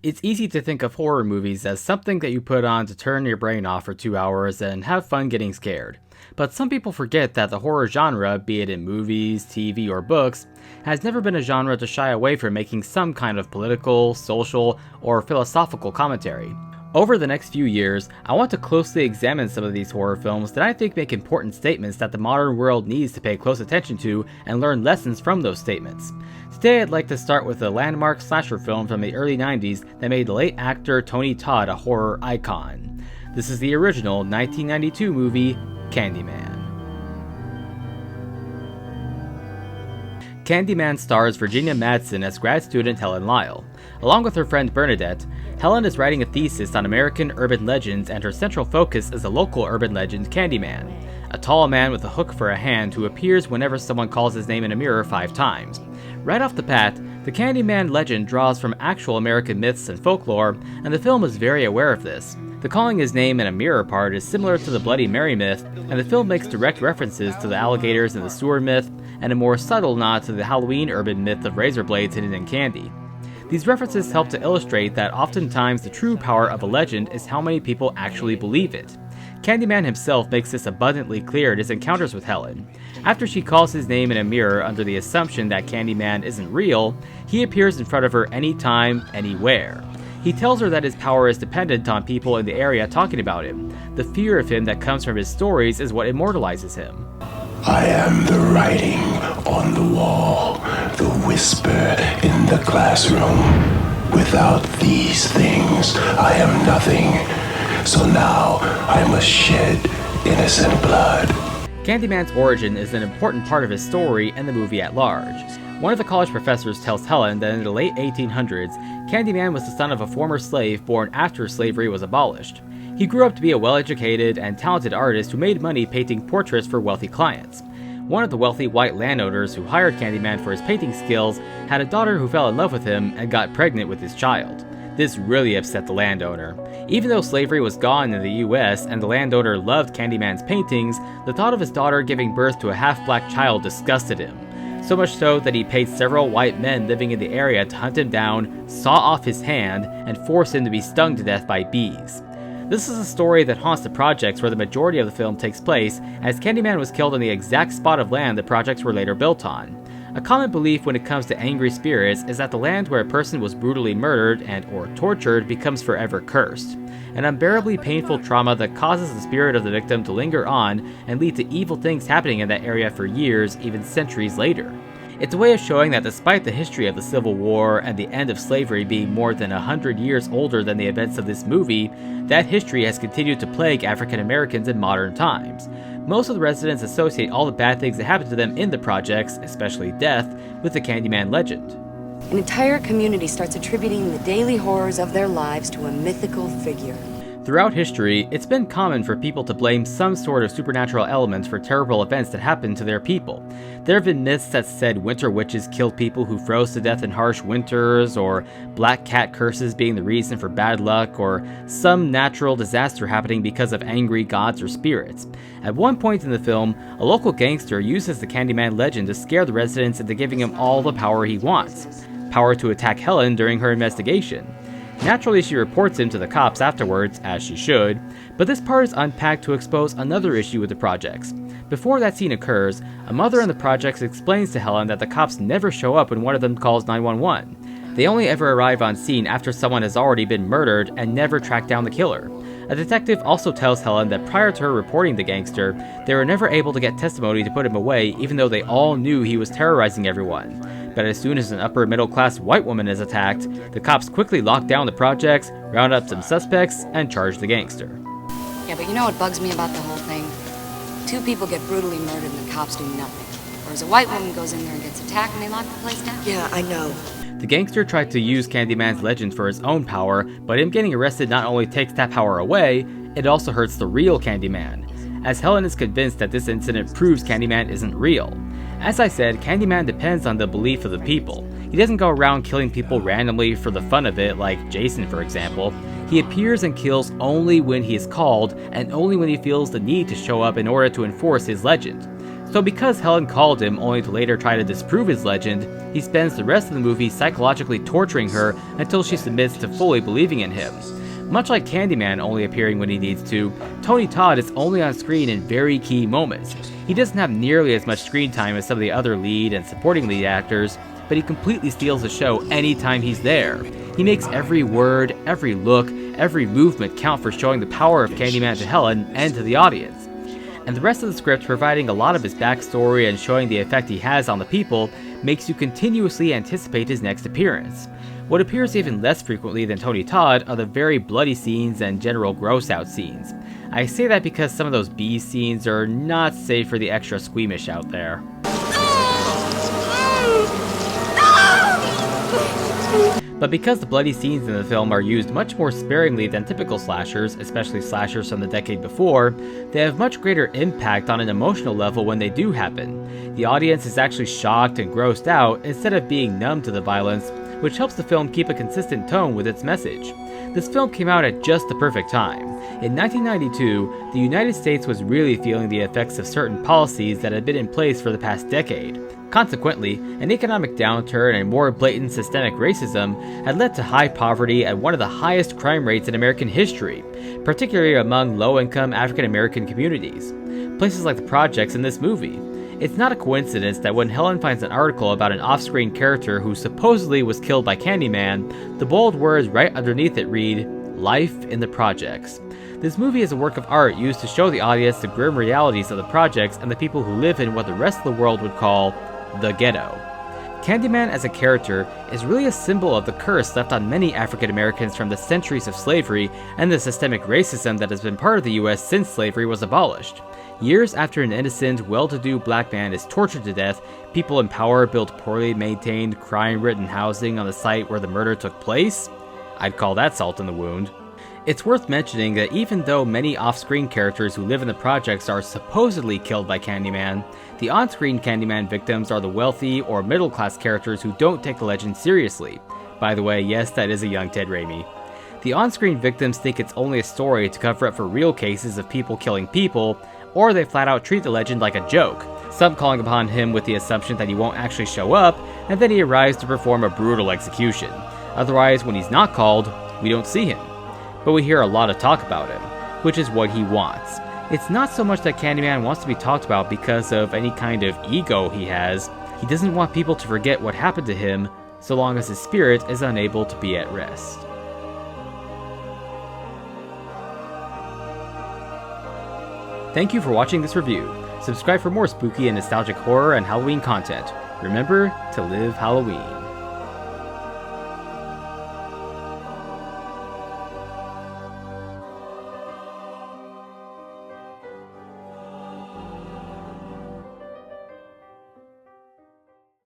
It's easy to think of horror movies as something that you put on to turn your brain off for 2 hours and have fun getting scared. But some people forget that the horror genre, be it in movies, TV, or books, has never been a genre to shy away from making some kind of political, social, or philosophical commentary. Over the next few years, I want to closely examine some of these horror films that I think make important statements that the modern world needs to pay close attention to and learn lessons from those statements. Today I'd like to start with a landmark slasher film from the early 90s that made the late actor Tony Todd a horror icon. This is the original 1992 movie, Candyman. Candyman stars Virginia Madsen as grad student Helen Lyle. Along with her friend Bernadette, Helen is writing a thesis on American urban legends, and her central focus is the local urban legend Candyman, a tall man with a hook for a hand who appears whenever someone calls his name in a mirror 5 times. Right off the bat, the Candyman legend draws from actual American myths and folklore, and the film is very aware of this. The calling his name in a mirror part is similar to the Bloody Mary myth, and the film makes direct references to the alligators in the sewer myth, and a more subtle nod to the Halloween urban myth of razor blades hidden in candy. These references help to illustrate that oftentimes the true power of a legend is how many people actually believe it. Candyman himself makes this abundantly clear in his encounters with Helen. After she calls his name in a mirror under the assumption that Candyman isn't real, he appears in front of her anytime, anywhere. He tells her that his power is dependent on people in the area talking about him. The fear of him that comes from his stories is what immortalizes him. I am the writing on the wall, the whisper in the classroom. Without these things, I am nothing. So now I must shed innocent blood. Candyman's origin is an important part of his story and the movie at large. One of the college professors tells Helen that in the late 1800s, Candyman was the son of a former slave born after slavery was abolished. He grew up to be a well-educated and talented artist who made money painting portraits for wealthy clients. One of the wealthy white landowners who hired Candyman for his painting skills had a daughter who fell in love with him and got pregnant with his child. This really upset the landowner. Even though slavery was gone in the US and the landowner loved Candyman's paintings, the thought of his daughter giving birth to a half-black child disgusted him. So much so that he paid several white men living in the area to hunt him down, saw off his hand, and force him to be stung to death by bees. This is a story that haunts the projects where the majority of the film takes place, as Candyman was killed on the exact spot of land the projects were later built on. A common belief when it comes to angry spirits is that the land where a person was brutally murdered and/or tortured becomes forever cursed, an unbearably painful trauma that causes the spirit of the victim to linger on and lead to evil things happening in that area for years, even centuries later. It's a way of showing that despite the history of the Civil War and the end of slavery being more than 100 years older than the events of this movie, that history has continued to plague African Americans in modern times. Most of the residents associate all the bad things that happened to them in the projects, especially death, with the Candyman legend. An entire community starts attributing the daily horrors of their lives to a mythical figure. Throughout history, it's been common for people to blame some sort of supernatural element for terrible events that happened to their people. There have been myths that said winter witches killed people who froze to death in harsh winters, or black cat curses being the reason for bad luck, or some natural disaster happening because of angry gods or spirits. At one point in the film, a local gangster uses the Candyman legend to scare the residents into giving him all the power he wants. Power to attack Helen during her investigation. Naturally, she reports him to the cops afterwards, as she should, but this part is unpacked to expose another issue with the projects. Before that scene occurs, a mother in the projects explains to Helen that the cops never show up when one of them calls 911. They only ever arrive on scene after someone has already been murdered and never track down the killer. A detective also tells Helen that prior to her reporting the gangster, they were never able to get testimony to put him away, even though they all knew he was terrorizing everyone. But as soon as an upper middle class white woman is attacked, the cops quickly lock down the projects, round up some suspects, and charge the gangster. Yeah, but you know what bugs me about the whole thing? 2 people get brutally murdered and the cops do nothing. Whereas a white woman goes in there and gets attacked and they lock the place down. Yeah, I know. The gangster tried to use Candyman's legend for his own power, but him getting arrested not only takes that power away, it also hurts the real Candyman, as Helen is convinced that this incident proves Candyman isn't real. As I said, Candyman depends on the belief of the people. He doesn't go around killing people randomly for the fun of it, like Jason for example. He appears and kills only when he is called, and only when he feels the need to show up in order to enforce his legend. So because Helen called him only to later try to disprove his legend, he spends the rest of the movie psychologically torturing her until she submits to fully believing in him. Much like Candyman only appearing when he needs to, Tony Todd is only on screen in very key moments. He doesn't have nearly as much screen time as some of the other lead and supporting lead actors, but he completely steals the show anytime he's there. He makes every word, every look, every movement count for showing the power of Candyman to Helen and to the audience. And the rest of the script, providing a lot of his backstory and showing the effect he has on the people, makes you continuously anticipate his next appearance. What appears even less frequently than Tony Todd are the very bloody scenes and general gross-out scenes. I say that because some of those B scenes are not safe for the extra squeamish out there. But because the bloody scenes in the film are used much more sparingly than typical slashers, especially slashers from the decade before, they have much greater impact on an emotional level when they do happen. The audience is actually shocked and grossed out instead of being numb to the violence, which helps the film keep a consistent tone with its message. This film came out at just the perfect time. In 1992, the United States was really feeling the effects of certain policies that had been in place for the past decade. Consequently, an economic downturn and more blatant systemic racism had led to high poverty and one of the highest crime rates in American history, particularly among low-income African American communities. Places like the projects in this movie. It's not a coincidence that when Helen finds an article about an off-screen character who supposedly was killed by Candyman, the bold words right underneath it read, "Life in the Projects." This movie is a work of art used to show the audience the grim realities of the projects and the people who live in what the rest of the world would call the ghetto. Candyman as a character is really a symbol of the curse left on many African Americans from the centuries of slavery and the systemic racism that has been part of the US since slavery was abolished. Years after an innocent, well-to-do black man is tortured to death, people in power build poorly maintained, crime-ridden housing on the site where the murder took place? I'd call that salt in the wound. It's worth mentioning that even though many off-screen characters who live in the projects are supposedly killed by Candyman, the on-screen Candyman victims are the wealthy or middle-class characters who don't take the legend seriously. By the way, yes, that is a young Ted Raimi. The on-screen victims think it's only a story to cover up for real cases of people killing people, or they flat out treat the legend like a joke, some calling upon him with the assumption that he won't actually show up, and then he arrives to perform a brutal execution. Otherwise, when he's not called, we don't see him. But we hear a lot of talk about him, which is what he wants. It's not so much that Candyman wants to be talked about because of any kind of ego he has. He doesn't want people to forget what happened to him, so long as his spirit is unable to be at rest. Thank you for watching this review. Subscribe for more spooky and nostalgic horror and Halloween content. Remember to live Halloween.